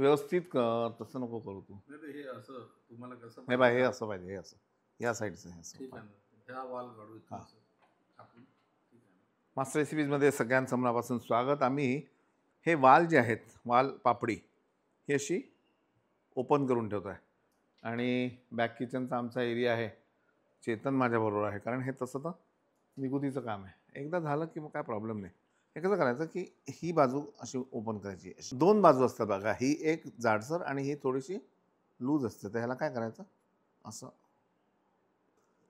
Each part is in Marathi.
व्यवस्थित तसं नको करू तू. हे असं तुम्हाला कसं हे बाय, हे असं पाहिजे, हे असं या साईडचं हे असं. ठीक आहे ना, ह्या वाल काढू इथून हां. असं. आपण ठीक आहे ना. मास्टर रेसिपीजमध्ये सगळ्यांचं मनापासून स्वागत. आम्ही हे वाल जे आहेत, वाल पापडी ही अशी ओपन करून ठेवतो आहे आणि बॅक किचनचा आमचा एरिया आहे. चेतन माझ्याबरोबर आहे, कारण हे तसं तर निगुतीचं काम आहे. एकदा झालं की मग काय प्रॉब्लेम नाही. हे कसं करायचं की ही बाजू अशी ओपन करायची. अशी 2 बाजू असतात बघा, ही एक जाडसर आणि ही थोडीशी लूज असते. तर ह्याला काय करायचं, असं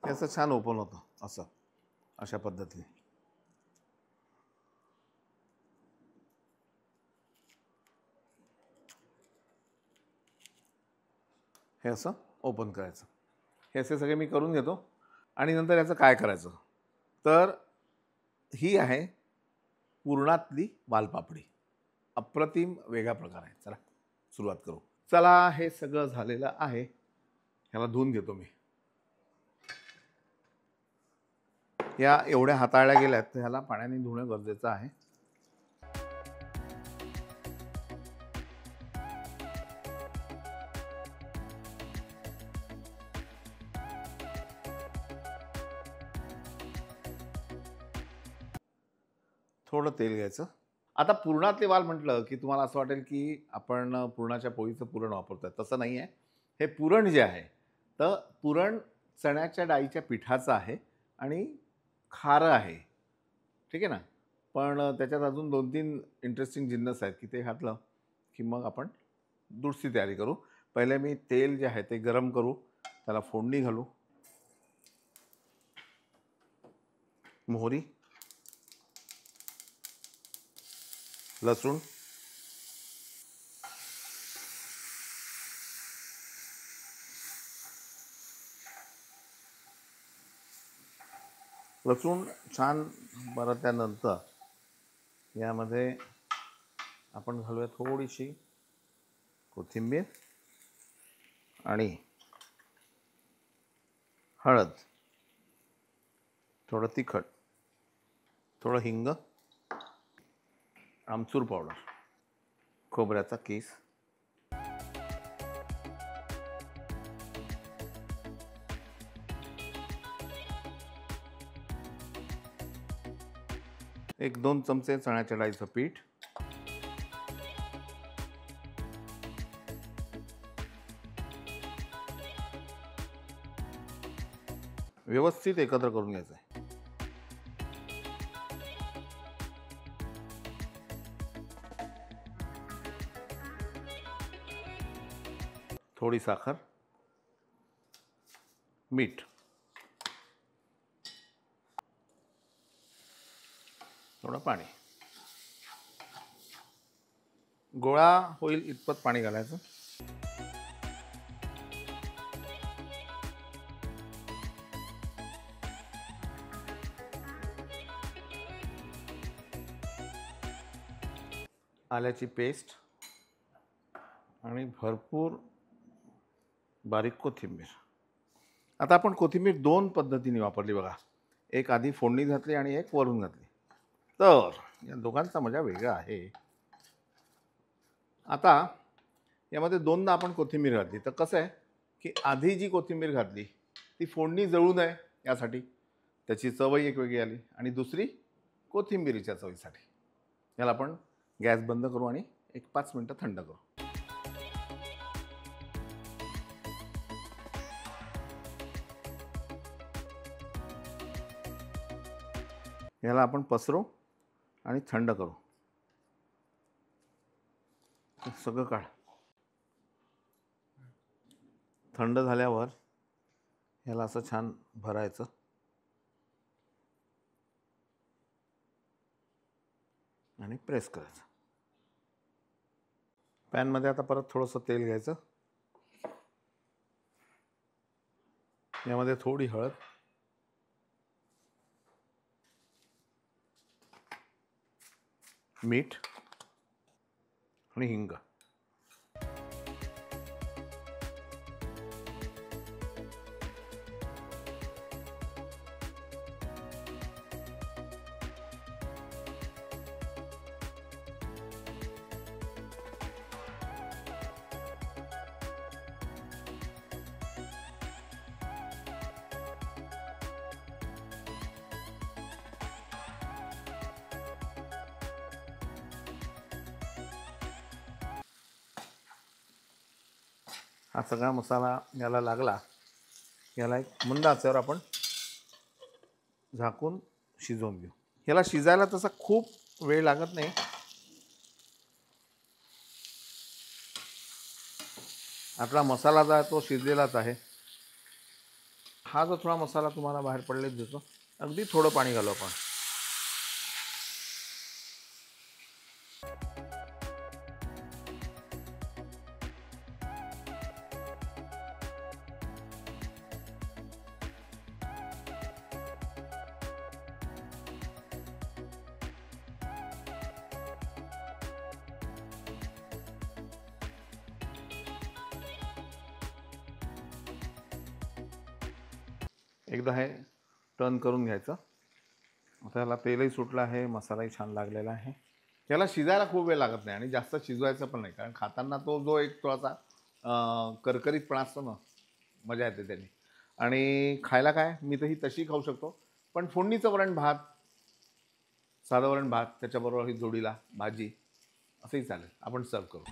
हे असं छान ओपन होतं, असं अशा पद्धतीने. हे असं ओपन करायचं. हे असे सगळे मी करून घेतो आणि नंतर याचं काय करायचं, तर ही आहे पुरणातली वालपापडी. अप्रतिम वेगळा प्रकार आहे. चला सुरुवात करू. चला, हे सगळं झालेलं आहे. ह्याला धुवून घेतो मी. या एवढ्या हाताळल्या गेल्यात तर ह्याला पाण्याने धुणं गरजेचं आहे. थोडं तेल घ्यायचं. आता पुरणातले वाल म्हटलं की तुम्हाला असं वाटेल की आपण पुरणाच्या पोळीचं पुरण वापरतोय. तसं नाही आहे. हे पुरण जे आहे तर पुरण चण्याच्या डाळीच्या पिठाचं आहे आणि खारं आहे. ठीक आहे ना. पण त्याच्यात अजून 2-3 इंटरेस्टिंग जिन्नस आहेत की ते घातलं की मग आपण दूधची तयारी करू. पहिले मी तेल जे आहे ते गरम करू, त्याला फोडणी घालू. मोहरी, लसूण, लसूण छान परतल्यानंतर यामध्ये आपण घालूया थोडीशी कोथिंबीर आणि हळद, थोडं तिखट, थोडं हिंग, आमचूर पावडर, खोबऱ्याचा किस, एक 2 चमचे चण्याच्या डाळीचं पीठ, व्यवस्थित एकत्र करून घ्यायचं आहे. थोडी साखर, मीठ, थोडं पाणी. गोळा होईल इतपत पाणी घालायचं. आल्याची पेस्ट आणि भरपूर बारीक कोथिंबीर. आता आपण कोथिंबीर 2 पद्धतीने वापरली बघा. एक आधी फोडणी घातली आणि एक वरून घातली. तर या दोघांचा मजा वेगळा आहे. आता यामध्ये 2दा आपण कोथिंबीर घातली. तर कसं आहे की आधी जी कोथिंबीर घातली ती फोडणी जळू नये यासाठी, त्याची चवही एक वेगळी आली, आणि दुसरी कोथिंबीरीच्या चवीसाठी. याला आपण गॅस बंद करू आणि एक 5 मिनटं थंड करू. याला आपण पसरू आणि थंड करू. सगळं काढ. थंड झाल्यावर याला असं छान भरायचं आणि प्रेस करायचं. पॅनमध्ये आता परत थोडंसं तेल घ्यायचं. यामध्ये थोडी हळद, मीठ आणि हिंग. हा सगळा मसाला याला लागला, याला एक मंद आचेवर आपण झाकून शिजवून घेऊ. याला शिजायला तसा खूप वेळ लागत नाही. आपला मसाला जो आहे तो शिजलेलाच आहे. हा जो थोडा मसाला तुम्हाला बाहेर पडलेच देतो. अगदी थोडं पाणी घालू आपण. एकदा हे टर्न करून घ्यायचं. आता याला तेलही सुटलं आहे, मसालाही छान लागलेला आहे. त्याला शिजायला खूप वेळ लागत नाही आणि जास्त शिजवायचं पण नाही, कारण खाताना तो जो एक थोडासा करकरीतपणा असतो ना, मजा येते त्याने. आणि खायला काय, मी तर ही तशी खाऊ शकतो, पण फोडणीचं वरण भात, साधं वरण भात, त्याच्याबरोबर ही जोडीला भाजी असंही चालेल. आपण सर्व करू.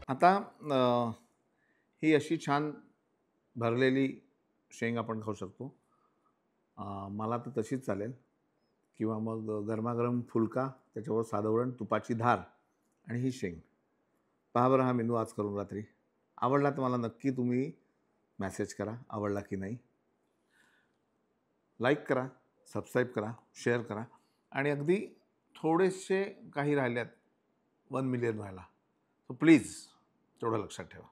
आता ही अशी छान भरलेली शेंग आपण खाऊ शकतो. मला तर तशीच चालेल, किंवा मग गरमागरम फुलका, त्याच्यावर साधं वरण, तुपाची धार आणि ही शेंग. पहा बरं हा मेनू आज करून रात्री. आवडला तर मला नक्की तुम्ही मेसेज करा, आवडला की नाही. लाईक करा, सबस्क्राईब करा, शेअर करा. आणि अगदी थोडेसे काही राहिल्यात 1 मिलियन व्हायला, सो प्लीज तेवढं लक्षात ठेवा.